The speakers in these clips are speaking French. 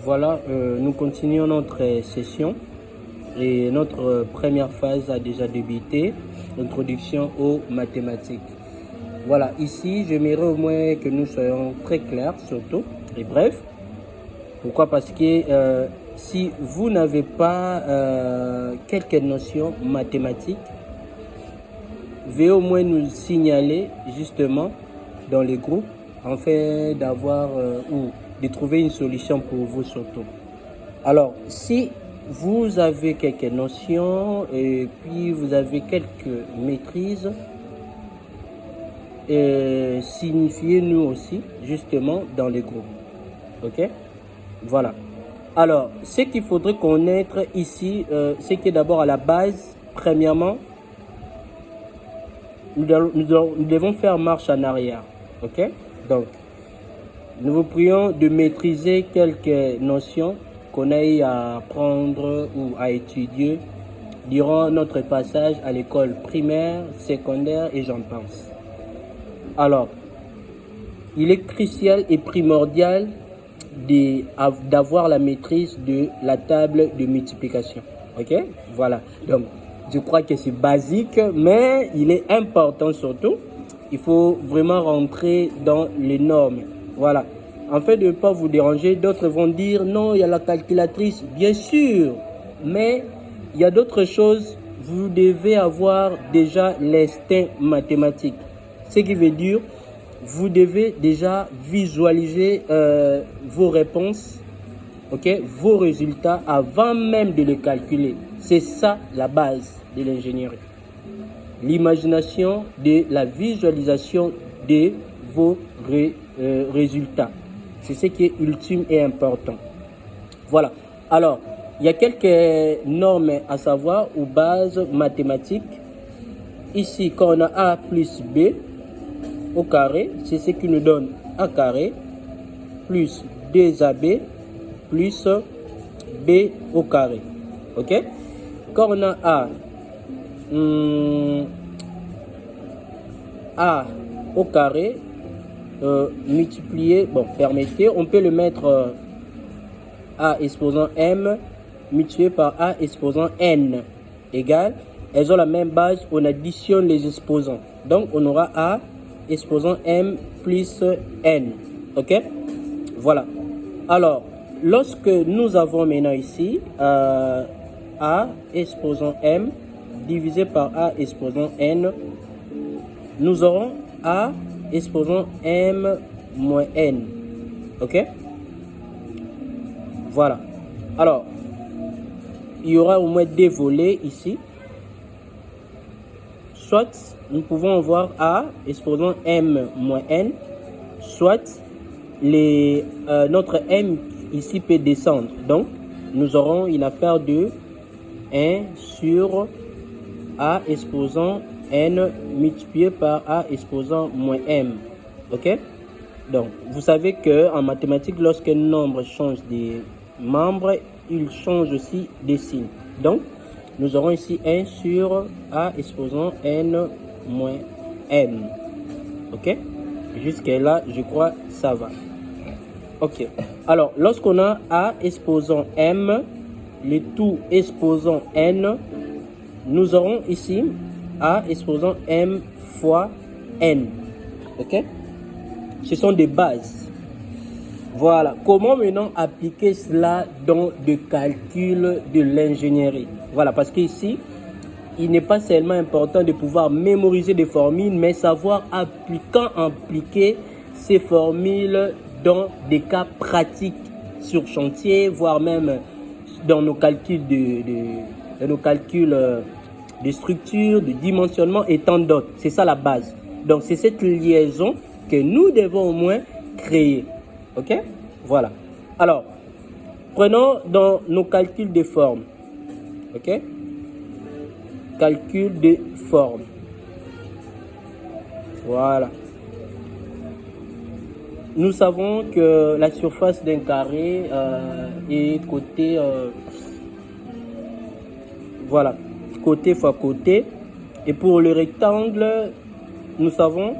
voilà, nous continuons notre session et notre première phase a déjà débuté, introduction aux mathématiques. Voilà, ici, j'aimerais au moins que nous soyons très clairs, surtout, et bref. Pourquoi? Parce que si vous n'avez pas quelques notions mathématiques, veuillez au moins nous signaler justement dans les groupes, afin d'avoir ou de trouver une solution pour vous surtout. Alors, si vous avez quelques notions et puis vous avez quelques maîtrises, signifiez-nous aussi justement dans les groupes. Ok? Voilà. Alors, ce qu'il faudrait connaître ici, c'est que d'abord à la base, premièrement, nous devons faire marche en arrière. Ok? Donc, nous vous prions de maîtriser quelques notions qu'on a eu à apprendre ou à étudier durant notre passage à l'école primaire, secondaire et j'en pense. Alors, il est crucial et primordial d'avoir la maîtrise de la table de multiplication. Ok? Voilà. Donc, je crois que c'est basique, mais il est important surtout. Il faut vraiment rentrer dans les normes. Voilà. En fait, de ne pas vous déranger, d'autres vont dire non, il y a la calculatrice. Bien sûr, mais il y a d'autres choses. Vous devez avoir déjà l'instinct mathématique. Ce qui veut dire, vous devez déjà visualiser vos réponses, okay, vos résultats avant même de les calculer. C'est ça la base de l'ingénierie. L'imagination de la visualisation de vos résultats. C'est ce qui est ultime et important. Voilà. Alors, il y a quelques normes à savoir ou bases mathématiques. Ici, quand on a A plus B au carré, c'est ce qui nous donne A carré plus 2AB plus B au carré. Ok? Quand on a A au carré multiplié, bon, permettez, on peut le mettre A exposant M multiplié par A exposant N égale, elles ont la même base, on additionne les exposants. Donc on aura A exposant M plus N. Ok? Voilà. Alors, lorsque nous avons maintenant ici A exposant M divisé par A exposant N, nous aurons A exposant M moins N. Ok? Voilà. Alors, il y aura au moins deux volets ici. Soit nous pouvons avoir A exposant M moins N, soit notre M ici peut descendre. Donc, nous aurons une affaire de 1 sur A exposant N multiplié par A exposant moins M. Ok? Donc, vous savez qu'en mathématiques, lorsqu'un nombre change des membres, il change aussi des signes. Donc, nous aurons ici 1 sur A exposant N moins M. Ok? Jusqu'à-là, je crois ça va. Ok. Alors, lorsqu'on a A exposant M, le tout exposant N, nous aurons ici A exposant M fois N. Ok? Ce sont des bases. Voilà. Comment maintenant appliquer cela dans le calcul de l'ingénierie? Voilà, parce qu'ici, il n'est pas seulement important de pouvoir mémoriser des formules, mais savoir appliquer ces formules dans des cas pratiques sur chantier, voire même dans nos calculs de structure, de dimensionnement et tant d'autres. C'est ça la base. Donc, c'est cette liaison que nous devons au moins créer. Ok? Voilà. Alors, prenons dans nos calculs de forme. Ok? Calcul de forme. Voilà. Nous savons que la surface d'un carré est côté, voilà, côté fois côté. Et pour le rectangle, nous savons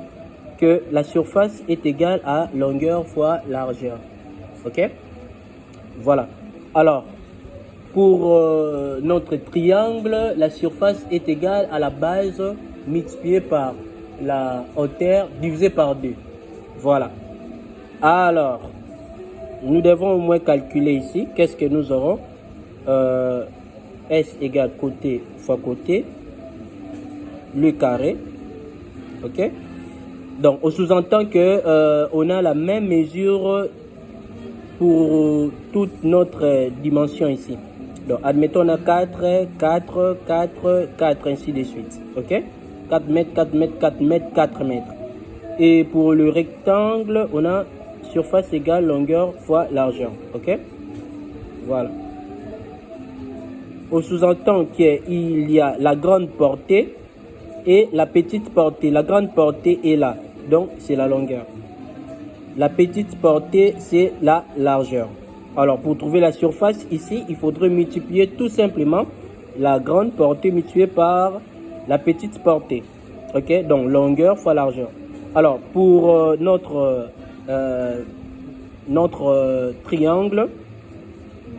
que la surface est égale à longueur fois largeur. Ok? Voilà. Alors, pour notre triangle, la surface est égale à la base multipliée par la hauteur divisée par 2. Voilà. Alors, nous devons au moins calculer ici. Qu'est-ce que nous aurons? S égale côté fois côté, le carré. Ok? Donc, on sous-entend que on a la même mesure pour toute notre dimension ici. Donc, admettons, on a 4, 4, 4, 4, ainsi de suite. Ok? 4 mètres, 4 mètres, 4 mètres, 4 mètres. Et pour le rectangle, on a surface égale longueur fois largeur. Ok? Voilà. On sous-entend qu'il y a la grande portée et la petite portée. La grande portée est là. Donc, c'est la longueur. La petite portée, c'est la largeur. Alors, pour trouver la surface ici, il faudrait multiplier tout simplement la grande portée multipliée par la petite portée. Ok? Donc, longueur fois largeur. Alors, pour notre triangle,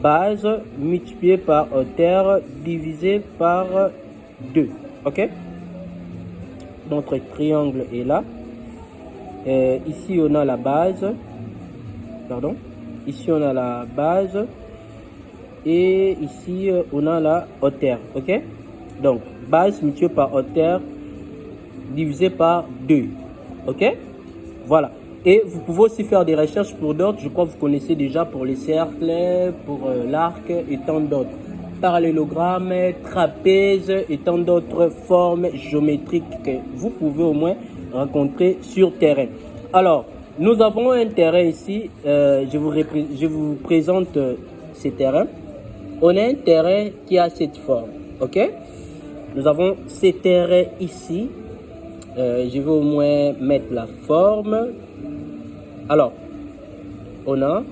base multipliée par hauteur divisé par 2. Ok? Notre triangle est là. Ici, on a la base. Pardon. Ici, on a la base. Et ici, on a la hauteur. Ok? Donc, base multipliée par hauteur divisé par 2. Ok? Voilà. Et vous pouvez aussi faire des recherches pour d'autres. Je crois que vous connaissez déjà pour les cercles, pour l'arc et tant d'autres. Parallélogramme, trapèze et tant d'autres formes géométriques que vous pouvez au moins rencontrer sur terrain. Alors, nous avons un terrain ici. Je vous présente ces terrains. On a un terrain qui a cette forme. Ok? Nous avons ces terrains ici. Je vais au moins mettre la forme. Alors, on a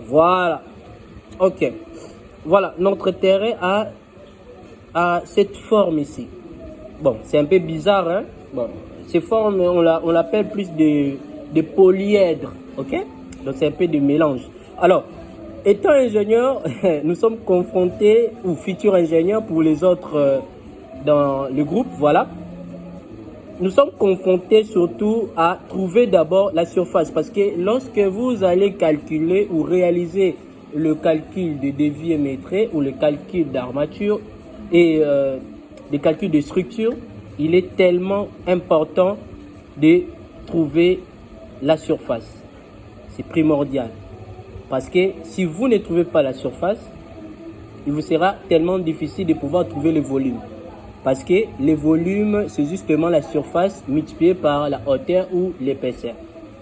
voilà. Ok. Voilà, notre terrain a cette forme ici. Bon, c'est un peu bizarre, hein? Bon, ces formes, on l'appelle plus de polyèdre. Ok? Donc, c'est un peu de mélange. Alors, étant ingénieur, nous sommes confrontés, ou futurs ingénieurs pour les autres dans le groupe, voilà. Nous sommes confrontés surtout à trouver d'abord la surface. Parce que lorsque vous allez calculer ou réaliser le calcul de déviémétré ou le calcul d'armature et le calcul de structure, il est tellement important de trouver la surface. C'est primordial. Parce que si vous ne trouvez pas la surface, il vous sera tellement difficile de pouvoir trouver le volume. Parce que le volume, c'est justement la surface multipliée par la hauteur ou l'épaisseur.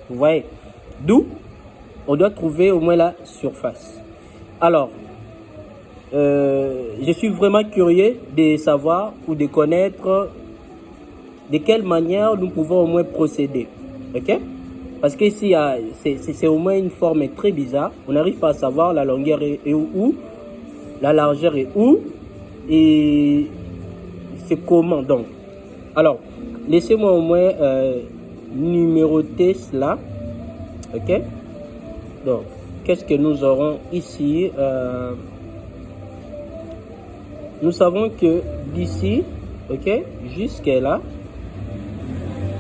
Vous voyez? D'où on doit trouver au moins la surface. Alors, je suis vraiment curieux de savoir ou de connaître de quelle manière nous pouvons au moins procéder. Ok? Parce que ici, c'est au moins une forme très bizarre. On n'arrive pas à savoir la longueur est où, la largeur est où, et c'est comment donc. Alors, laissez-moi au moins numéroter cela. Ok? Donc, qu'est-ce que nous aurons ici? Nous savons que d'ici, ok, jusqu'à là,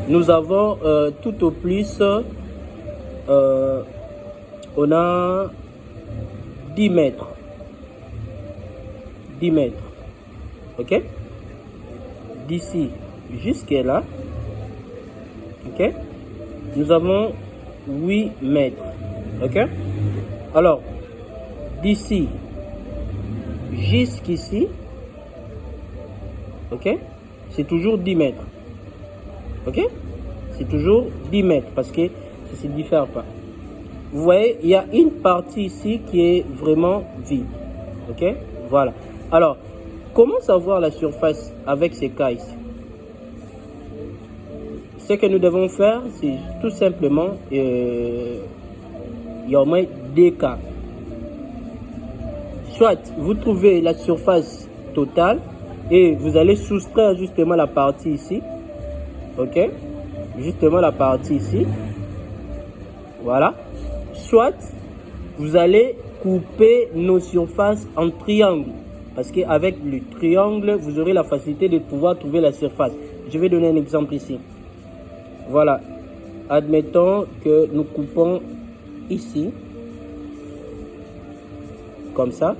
nous avons tout au plus, on a 10 mètres. 10 mètres. Ok? D'ici jusqu'à là, ok? Nous avons 8 mètres. Ok? Alors, d'ici jusqu'ici, ok? C'est toujours 10 mètres. Ok? C'est toujours 10 mètres parce que ça ne se diffère pas. Vous voyez, il y a une partie ici qui est vraiment vide. Ok? Voilà. Alors, comment savoir la surface avec ces cas ici? Ce que nous devons faire, c'est tout simplement, il y a au moins deux cas. Soit vous trouvez la surface totale et vous allez soustraire justement la partie ici. ok, justement la partie ici, voilà, soit vous allez couper nos surfaces en triangle, parce qu'avec le triangle, vous aurez la facilité de pouvoir trouver la surface. Je vais donner un exemple ici. Voilà, admettons que nous coupons ici, comme ça,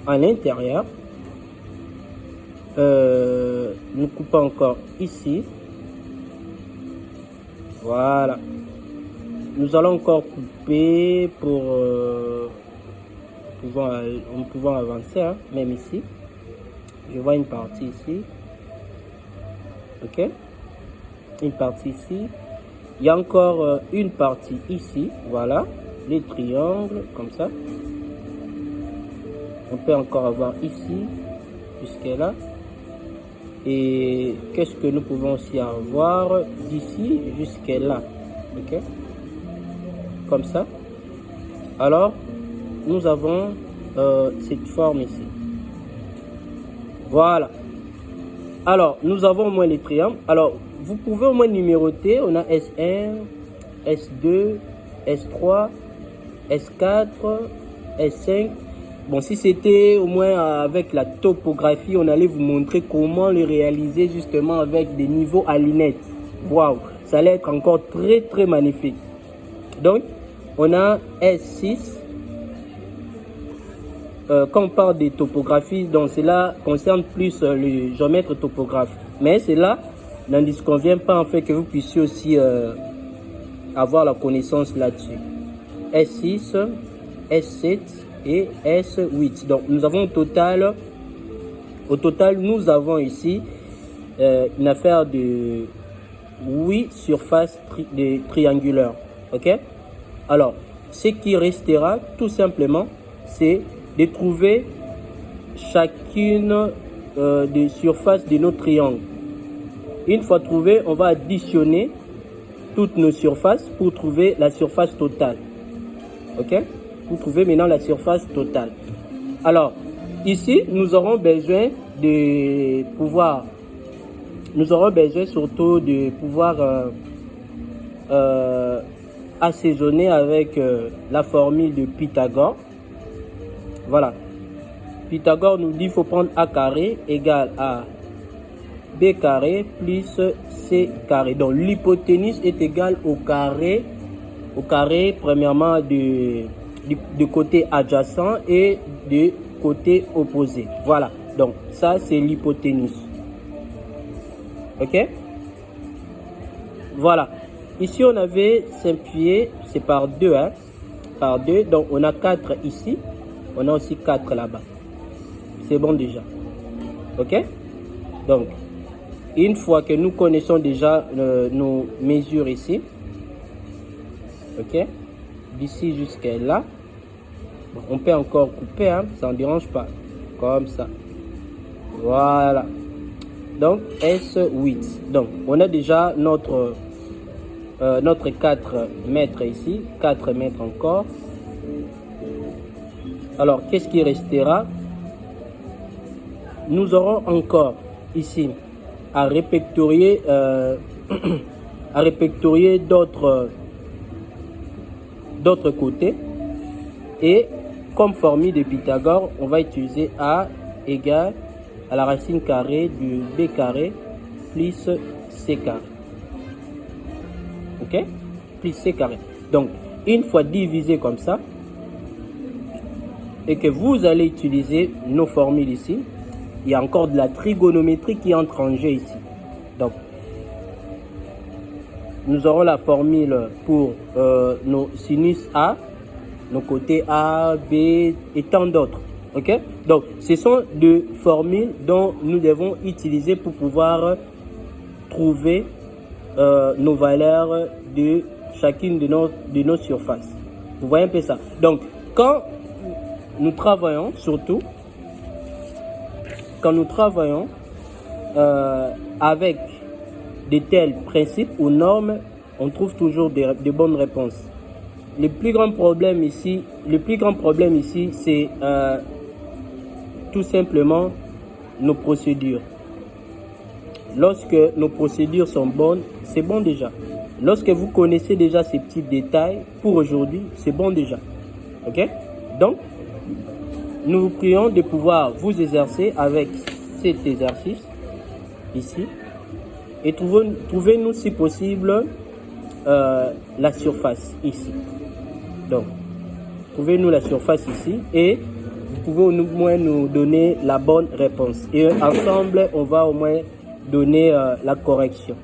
à l'intérieur. Nous coupons encore ici. Voilà. Nous allons encore couper pour pouvoir avancer, hein, même ici. Je vois une partie ici. Ok. Une partie ici. Il y a encore une partie ici. Voilà. Les triangles, comme ça. On peut encore avoir ici, jusqu'à là. Et qu'est-ce que nous pouvons aussi avoir d'ici jusqu'à là, ok, comme ça. Alors nous avons cette forme ici, voilà. Alors nous avons au moins les triangles. Alors vous pouvez au moins numéroter. On a S1, S2, S3, S4, S5. Bon, si c'était au moins avec la topographie, on allait vous montrer comment le réaliser justement avec des niveaux à lunettes. Waouh, ça allait être encore très très magnifique. Donc, on a S6. Quand on parle des topographies, donc cela concerne plus le géomètre topographe. Mais cela n'en disconvient pas en fait que vous puissiez aussi avoir la connaissance là-dessus. S6, S7. Et S8. Donc nous avons au total nous avons ici une affaire de 8 surfaces triangulaires. Ok. Alors ce qui restera tout simplement, c'est de trouver chacune des surfaces de nos triangles. Une fois trouvé, on va additionner toutes nos surfaces pour trouver la surface totale. Ok. Pour trouver maintenant la surface totale. Alors, ici, nous aurons besoin surtout de pouvoir assaisonner avec la formule de Pythagore. Voilà. Pythagore nous dit qu'il faut prendre A carré égale à B carré plus C carré. Donc, l'hypoténuse est égale au carré premièrement du côté adjacent et du côté opposé. Voilà, donc ça c'est l'hypoténuse. Ok, voilà, ici on avait simplifié, c'est par 2, hein, par 2, donc on a 4 ici, on a aussi 4 là-bas, c'est bon déjà. Ok, donc une fois que nous connaissons déjà nos mesures ici, ok, d'ici jusqu'à là, on peut encore couper, hein, ça ne dérange pas, comme ça. Voilà. Donc S8. Donc on a déjà notre 4 mètres ici, 4 mètres encore. Alors qu'est-ce qui restera? Nous aurons encore ici à répertorier d'autres côtés. Et comme formule de Pythagore, on va utiliser A égale à la racine carrée du B carré plus C carré. Ok? Plus C carré. Donc, une fois divisé comme ça, et que vous allez utiliser nos formules ici, il y a encore de la trigonométrie qui entre en jeu ici. Donc, nous aurons la formule pour nos sinus A, nos côtés A, B et tant d'autres. Ok? Donc, ce sont des formules dont nous devons utiliser pour pouvoir trouver nos valeurs de chacune de nos surfaces. Vous voyez un peu ça? Donc, quand nous travaillons, surtout, quand nous travaillons avec de tels principes ou normes, on trouve toujours de bonnes réponses. Le plus grand problème ici, c'est tout simplement nos procédures. lorsque nos procédures sont bonnes, c'est bon déjà. Lorsque vous connaissez déjà ces petits détails, pour aujourd'hui, c'est bon déjà. Ok? Donc, nous vous prions de pouvoir vous exercer avec cet exercice ici. Et trouvez-nous si possible la surface ici. Donc, trouvez-nous la surface ici et vous pouvez au moins nous donner la bonne réponse. Et ensemble, on va au moins donner la correction.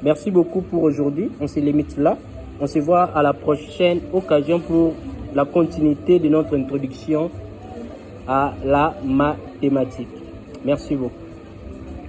Merci beaucoup pour aujourd'hui. On se limite là. On se voit à la prochaine occasion pour la continuité de notre introduction à la mathématique. Merci beaucoup.